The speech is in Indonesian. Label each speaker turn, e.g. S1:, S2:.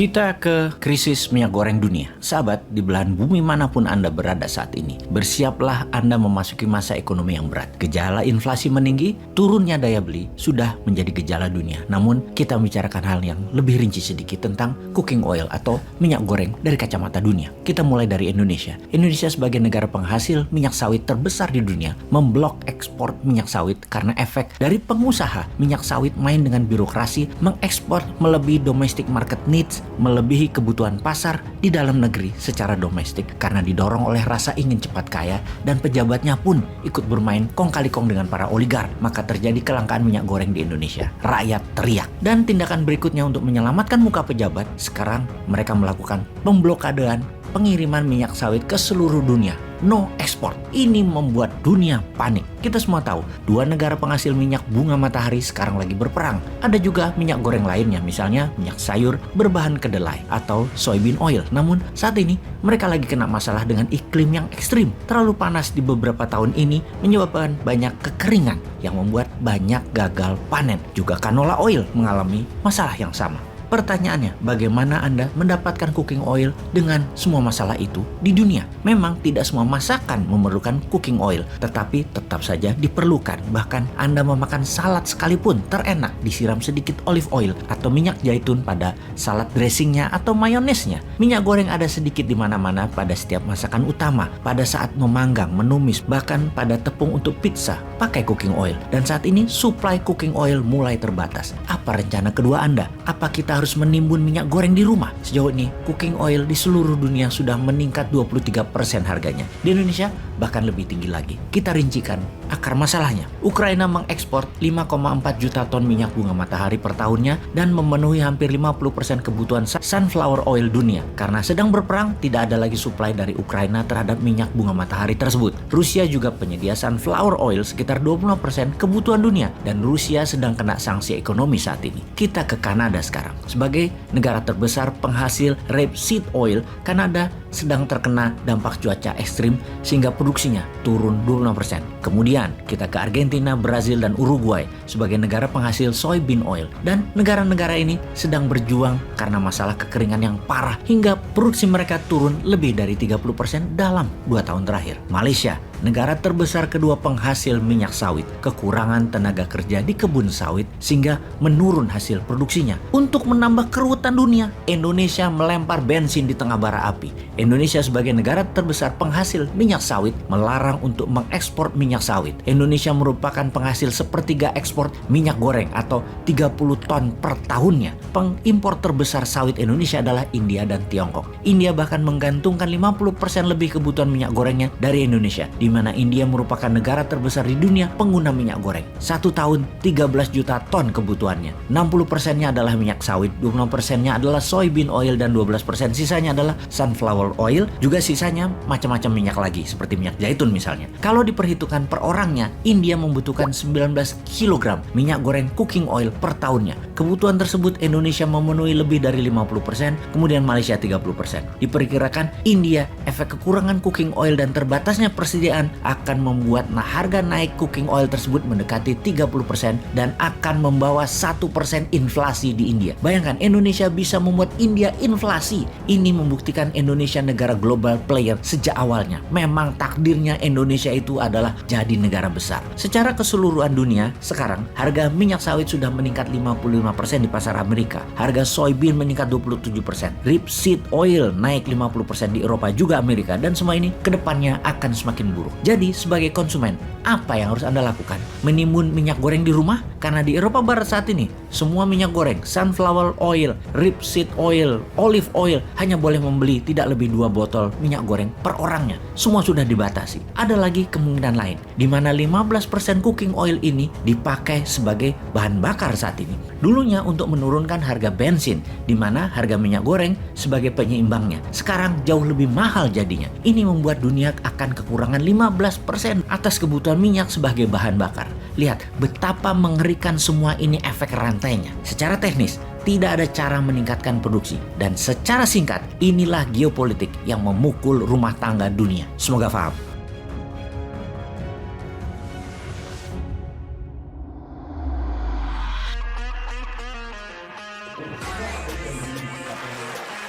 S1: Kita ke krisis minyak goreng dunia. Sahabat, di belahan bumi manapun Anda berada saat ini, bersiaplah Anda memasuki masa ekonomi yang berat. Gejala inflasi meninggi, turunnya daya beli sudah menjadi gejala dunia. Namun, kita membicarakan hal yang lebih rinci sedikit tentang cooking oil atau minyak goreng dari kacamata dunia. Kita mulai dari Indonesia. Indonesia sebagai negara penghasil minyak sawit terbesar di dunia, memblok ekspor minyak sawit karena efek dari pengusaha minyak sawit main dengan birokrasi, mengekspor melebihi domestic market needs, melebihi kebutuhan pasar di dalam negeri secara domestik karena didorong oleh rasa ingin cepat kaya dan pejabatnya pun ikut bermain kong kali kong dengan para oligark. Maka terjadi kelangkaan minyak goreng di Indonesia. Rakyat teriak. Dan tindakan berikutnya untuk menyelamatkan muka pejabat, sekarang mereka melakukan pemblokadean pengiriman minyak sawit ke seluruh dunia. No export. Ini membuat dunia panik. Kita semua tahu, dua negara penghasil minyak bunga matahari sekarang lagi berperang. Ada juga minyak goreng lainnya, misalnya minyak sayur berbahan kedelai atau soybean oil. Namun saat ini mereka lagi kena masalah dengan iklim yang ekstrim. Terlalu panas di beberapa tahun ini menyebabkan banyak kekeringan yang membuat banyak gagal panen. Juga canola oil mengalami masalah yang sama. Pertanyaannya, bagaimana Anda mendapatkan cooking oil dengan semua masalah itu di dunia? Memang tidak semua masakan memerlukan cooking oil, tetapi tetap saja diperlukan. Bahkan Anda memakan salad sekalipun terenak disiram sedikit olive oil atau minyak zaitun pada salad dressingnya atau mayonesnya. Minyak goreng ada sedikit di mana-mana pada setiap masakan utama, pada saat memanggang, menumis, bahkan pada tepung untuk pizza pakai cooking oil. Dan saat ini supply cooking oil mulai terbatas. Apa rencana kedua Anda? Apa kita harus menimbun minyak goreng di rumah? Sejauh ini, cooking oil di seluruh dunia sudah meningkat 23% harganya. Di Indonesia, bahkan lebih tinggi lagi. Kita rincikan akar masalahnya. Ukraina mengekspor 5,4 juta ton minyak bunga matahari per tahunnya dan memenuhi hampir 50% kebutuhan sunflower oil dunia. Karena sedang berperang, tidak ada lagi suplai dari Ukraina terhadap minyak bunga matahari tersebut. Rusia juga penyedia sunflower oil sekitar 20% kebutuhan dunia dan Rusia sedang kena sanksi ekonomi saat ini. Kita ke Kanada sekarang. Sebagai negara terbesar penghasil rapeseed oil, Kanada sedang terkena dampak cuaca ekstrim sehingga produksinya turun 26%. Kemudian kita ke Argentina, Brazil, dan Uruguay sebagai negara penghasil soybean oil. Dan negara-negara ini sedang berjuang karena masalah kekeringan yang parah hingga produksi mereka turun lebih dari 30% dalam 2 tahun terakhir. Malaysia, negara terbesar kedua penghasil minyak sawit, kekurangan tenaga kerja di kebun sawit sehingga menurun hasil produksinya. Untuk menambah keruwetan dunia, Indonesia melempar bensin di tengah bara api. Indonesia sebagai negara terbesar penghasil minyak sawit melarang untuk mengekspor minyak sawit. Indonesia merupakan penghasil sepertiga ekspor minyak goreng atau 30 ton per tahunnya. Pengimpor terbesar sawit Indonesia adalah India dan Tiongkok. India bahkan menggantungkan 50% lebih kebutuhan minyak gorengnya dari Indonesia, di mana India merupakan negara terbesar di dunia pengguna minyak goreng. 1 tahun 13 juta ton kebutuhannya. 60%-nya adalah minyak sawit, 20%-nya adalah soybean oil, dan 12% sisanya adalah sunflower oil. Juga sisanya macam-macam minyak lagi seperti minyak zaitun misalnya. Kalau diperhitungkan per orangnya, India membutuhkan 19 kg minyak goreng cooking oil per tahunnya. Kebutuhan tersebut Indonesia memenuhi lebih dari 50%, kemudian Malaysia 30%. Diperkirakan India efek kekurangan cooking oil dan terbatasnya persediaan akan membuat harga naik cooking oil tersebut mendekati 30% dan akan membawa 1% inflasi di India. Bayangkan Indonesia bisa membuat India inflasi. Ini membuktikan Indonesia negara global player sejak awalnya. Memang takdirnya Indonesia itu adalah jadi negara besar. Secara keseluruhan dunia, sekarang harga minyak sawit sudah meningkat 55% di pasar Amerika. Harga soybean meningkat 27%. Rapeseed oil naik 50% di Eropa juga Amerika, dan semua ini kedepannya akan semakin buruk. Jadi sebagai konsumen, apa yang harus Anda lakukan? Menimbun minyak goreng di rumah? Karena di Eropa Barat saat ini, semua minyak goreng, sunflower oil, rapeseed oil, olive oil hanya boleh membeli tidak lebih 2 botol minyak goreng per orangnya. Semua sudah dibatasi. Ada lagi kemungkinan lain, di mana 15% cooking oil ini dipakai sebagai bahan bakar saat ini. Dulunya untuk menurunkan harga bensin, di mana harga minyak goreng sebagai penyeimbangnya. Sekarang jauh lebih mahal jadinya. Ini membuat dunia akan kekurangan 15% atas kebutuhan minyak sebagai bahan bakar. Lihat betapa mengerikan semua ini efek rantainya. Secara teknis, tidak ada cara meningkatkan produksi. Dan secara singkat, inilah geopolitik yang memukul rumah tangga dunia. Semoga paham.
S2: Ada yang belum di KPU